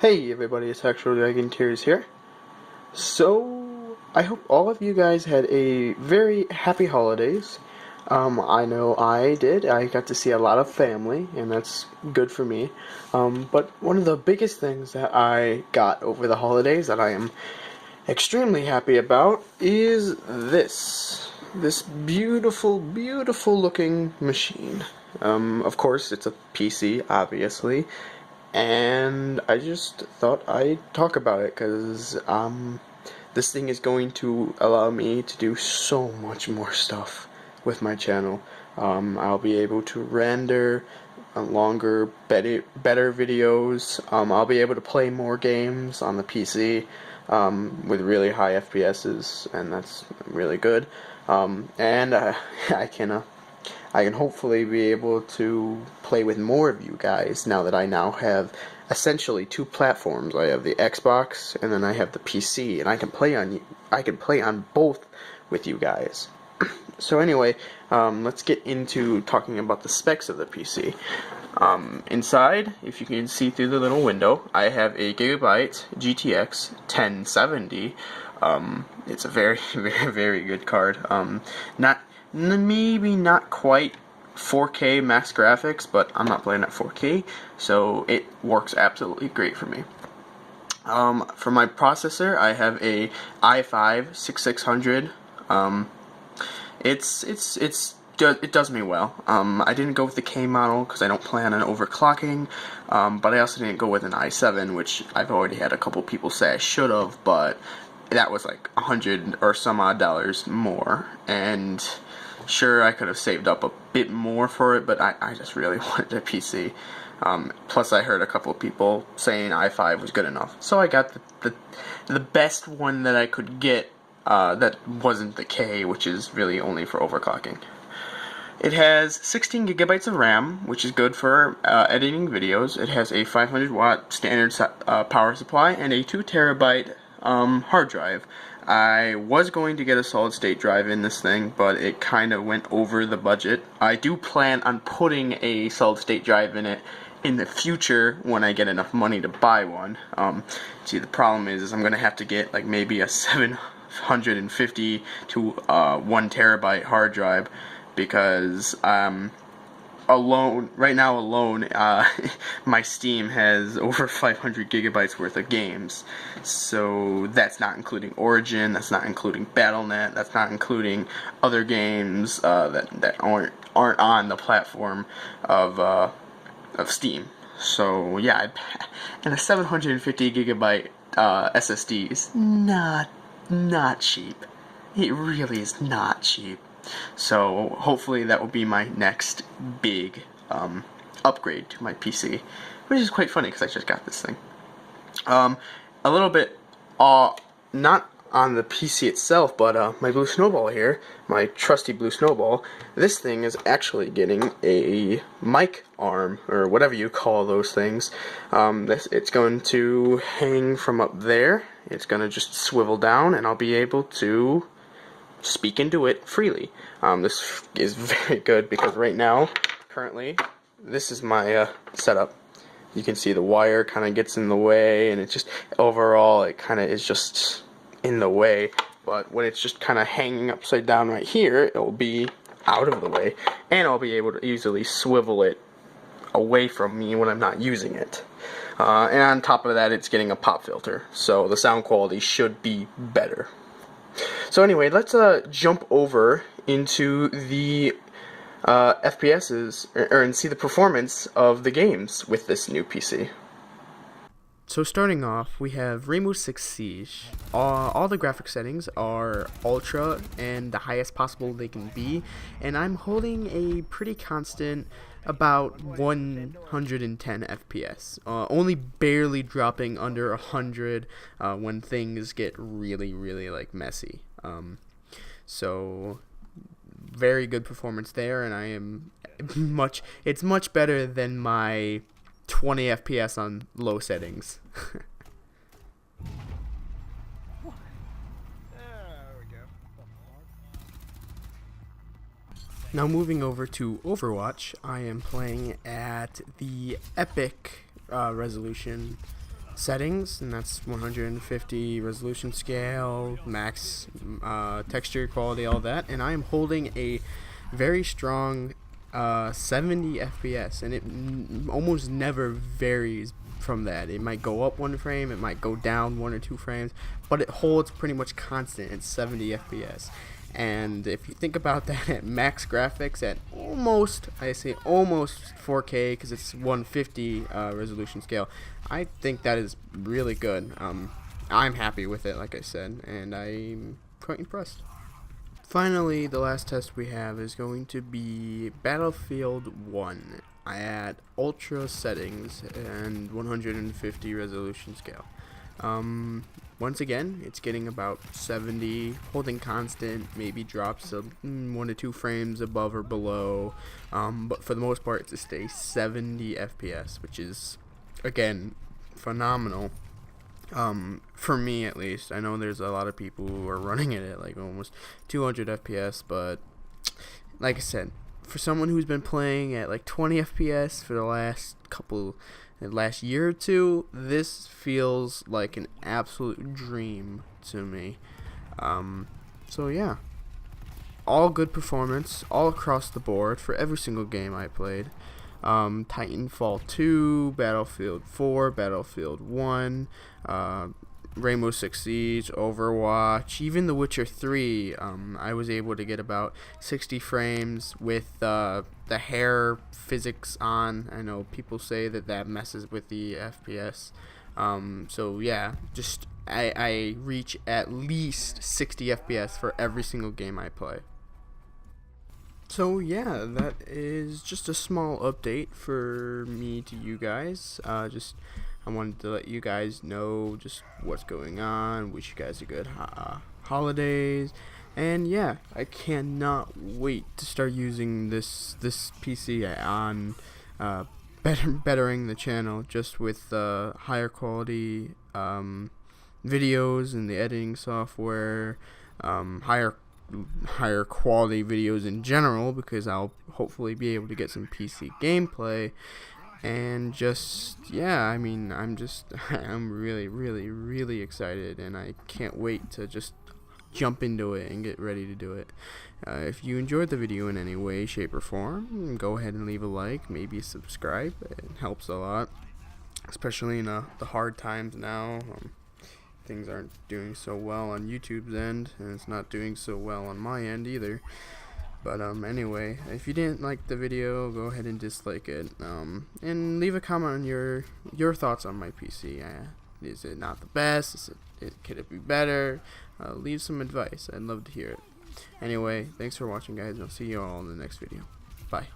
Hey everybody, it's Actual Dragon Tears here. So, I hope all of you guys had a very happy holidays. I know I did. I got to see a lot of family, and that's good for me. But one of the biggest things that I got over the holidays that I am extremely happy about is this. This beautiful, beautiful looking machine. Of course, it's a PC, obviously, and I just thought I'd talk about it because this thing is going to allow me to do so much more stuff with my channel. I'll be able to render longer, better videos. I'll be able to play more games on the PC with really high FPSs, and that's really good. And I can hopefully be able to play with more of you guys now that I now have essentially two platforms. I have the Xbox and then I have the PC, and I can play on both with you guys. So anyway, let's get into talking about the specs of the PC. Inside, if you can see through the little window, I have a Gigabyte GTX 1070. It's a very, very, very good card. Maybe not quite 4K max graphics, but I'm not playing at 4K, so it works absolutely great for me. For my processor, I have a i5-6600. It does me well. I didn't go with the K model because I don't plan on overclocking, but I also didn't go with an i7, which I've already had a couple people say I should have, but that was like $100 or some odd dollars more, and sure, I could have saved up a bit more for it, but I just really wanted a PC. Plus, I heard a couple of people saying i5 was good enough, so I got the best one that I could get that wasn't the K, which is really only for overclocking. It has 16 gigabytes of RAM, which is good for editing videos. It has a 500 watt standard power supply and a 2 terabyte hard drive. I was going to get a solid state drive in this thing, but it kind of went over the budget. I do plan on putting a solid state drive in it in the future when I get enough money to buy one. See, the problem is I'm going to have to get like maybe a 750 to 1 terabyte hard drive, because right now alone, my Steam has over 500 gigabytes worth of games. So that's not including Origin, that's not including Battle.net, that's not including other games that aren't on the platform of Steam. So yeah, and a 750 gigabyte SSD is not cheap. It really is not cheap. So hopefully that will be my next big upgrade to my PC, which is quite funny because I just got this thing. A little bit, not on the PC itself, but my Blue Snowball here, my trusty Blue Snowball, this thing is actually getting a mic arm, or whatever you call those things. It's going to hang from up there. It's going to just swivel down, and I'll be able to speak into it freely. This is very good because right now, currently, this is my setup. You can see the wire kind of gets in the way, and it just, overall, it kind of is just in the way. But when it's just kind of hanging upside down right here, it'll be out of the way, and I'll be able to easily swivel it away from me when I'm not using it. And on top of that, it's getting a pop filter, so the sound quality should be better. So anyway, let's jump over into the FPSs, and see the performance of the games with this new PC. So starting off, we have Rainbow Six Siege. All the graphic settings are ultra and the highest possible they can be, and I'm holding a pretty constant about 110 FPS, only barely dropping under 100 when things get really, really like messy. So very good performance there, and I am it's much better than my 20 FPS on low settings. Now moving over to Overwatch, I am playing at the epic resolution settings, and that's 150 resolution scale, max texture quality, all that, and I am holding a very strong 70 FPS, and it almost never varies from that. It might go up 1 frame, it might go down 1 or 2 frames, but it holds pretty much constant at 70 FPS. And if you think about that at max graphics at almost, I say almost 4K because it's 150 resolution scale, I think that is really good. I'm happy with it, like I said, and I'm quite impressed. Finally, the last test we have is going to be Battlefield 1 at ultra settings and 150 resolution scale. Once again, it's getting about 70, holding constant, maybe drops 1 to 2 frames above or below, but for the most part it's to stay 70 FPS, which is, again, phenomenal. For me at least. I know there's a lot of people who are running it at like almost 200 FPS, but like I said, for someone who's been playing at like 20 FPS for the last year or two, this feels like an absolute dream to me. So yeah, all good performance all across the board for every single game I played. Titanfall 2, Battlefield 4, Battlefield 1, Rainbow Six Siege, Overwatch, even The Witcher 3. I was able to get about 60 frames with the hair physics on. I know people say that messes with the FPS. So yeah, just I reach at least 60 FPS for every single game I play. So yeah, that is just a small update for me to you guys. I wanted to let you guys know just what's going on. Wish you guys a good holidays, and yeah, I cannot wait to start using this PC on bettering the channel just with higher quality videos and the editing software, higher quality videos in general, because I'll hopefully be able to get some PC gameplay, and just yeah, I mean, I'm really excited, and I can't wait to just jump into it and get ready to do it. If you enjoyed the video in any way, shape, or form, go ahead and leave a like, maybe subscribe. It helps a lot, especially in the hard times now. Things aren't doing so well on YouTube's end, and it's not doing so well on my end either. But anyway, if you didn't like the video, go ahead and dislike it, and leave a comment on your thoughts on my PC. Is it not the best? Could it be better? Leave some advice. I'd love to hear it. Anyway, thanks for watching, guys, and I'll see you all in the next video. Bye.